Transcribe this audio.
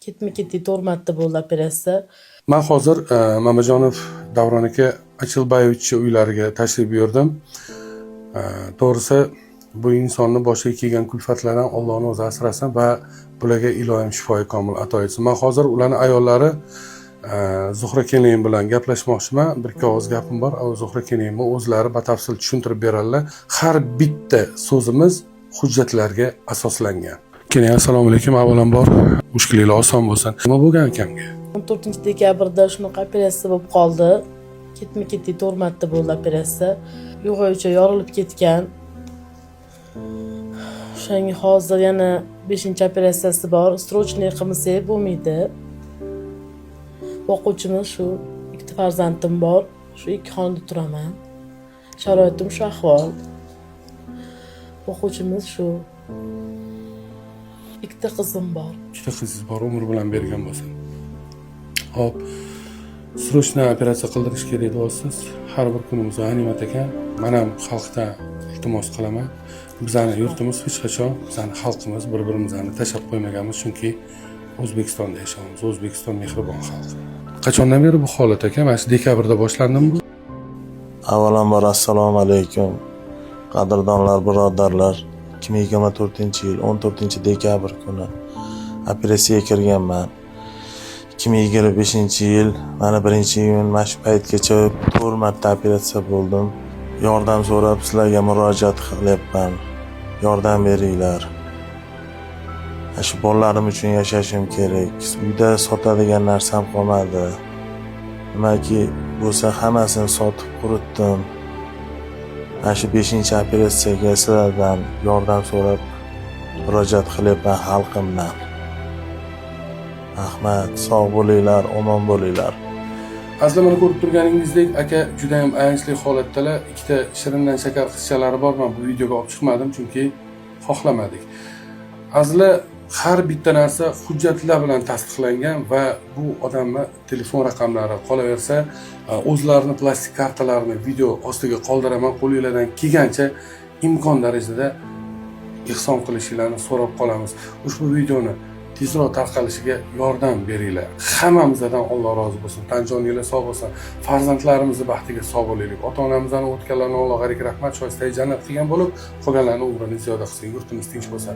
ketma-ket 4 marta bo'ldi operatsiya. Men hozir Mamajonov Davron aka Achilbayevich uylariga tashrif buyurdim. To'g'risi bu insonni boshiga kelgan kulfatlardan Allohning o'zi asrasin va bularga iloyim shifoyi komil ato etsin. Men hozir ularning ayollari Zuhra keling bilan gaplashmoqchiman. Bir ikki og'iz gapim bor. Zuhra kelingmi o'zlari batafsil tushuntirib beradilar. Har bitta so'zimiz hujjatlarga asoslangan. Keling, assalomu alaykum. Avvalambor mushkulingiz oson bo'lsin. Nima bo'lgan akamga? 14-dekabrda shunaqa operatsiya bo'lib qoldi. Ketma-ket 4 marta bo'ldi operatsiya. Yo'g'oycha yorilib ketgan. O'shanga hozir yana 5-operatsiyasi bor. Srochniy qilmasak bo'lmaydi. Boquvchimiz shu, 2 farzandim bor. Shu 2 xonada turaman. Sharoitim shu ahvol. Boquvchimiz shu. 2 qizim bor. 2 qizingiz bor, umr bilan bergan bo'lsin. Hop. Srochniy operatsiya qildirish kerak deyapsiz. Har bir kunimiz g'animat ekan. Men ham xalqdan iltimos qilaman. Bizning yurtimiz hech qachon, bizning xalqimiz bir-birimizni tashlab qo'ymaganmiz, chunki O'zbekistonda yashaymiz. O'zbekiston mehribon xalq. Qachondan beri bu holat ekan? Mana shu dekabrda boshlandimi bu? Avvalambor assalomu alaykum. Qadrdonlar, birodarlar. 2024-yil 14-dekabr kuni operatsiyaga kirganman. 2025-yil mana 1-iyun mana shu paytgacha 4 marta operatsiya bo'ldim. Yordam so'rab sizlarga murojaat qilyapman. Yordam beringlar. Shu bolalarim uchun yashashim kerak. Uyda sotadigan narsam qolmadi. Nimaki bo'lsa hammasini sotib quritdim. Mana shu 5-operatsiyaga sizlardan yordam so'rab murojaat qilyapman xalqimdan. Rahmat, sog' bo'linglar, omon bo'linglar. Asli mana ko'rib turganingizdek, aka juda ham ayanchli holatdalar. 2 shirindan shakar qizchalari bor. Men bu videoga olib chiqmadim chunki xohlamadik. Asli har bitta narsa hujjatlar bilan tasdiqlangan va bu odamlar telefon raqamlari qolaversa, o'zlarini plastik kartalarini video ostiga qoldiraman, qo'lingizdan kelgancha imkon darajada ehson qilishinglarni so'rab qolamiz. Ushbu videoni tezroq tarqalishiga yordam beringlar. Hammamizdan Alloh rozi bo'lsin. Tanjoninglar sog' bo'lsin. Farzandlarimizni baxtiga sog' bo'laylik. Ota-onamizdan o'tganlarni Allohga rahmat, shoystayi jannat qilgan bo'lib, qolganlarni umrini ziyoda qilsin. Yurtimiz tinch bo'lsin.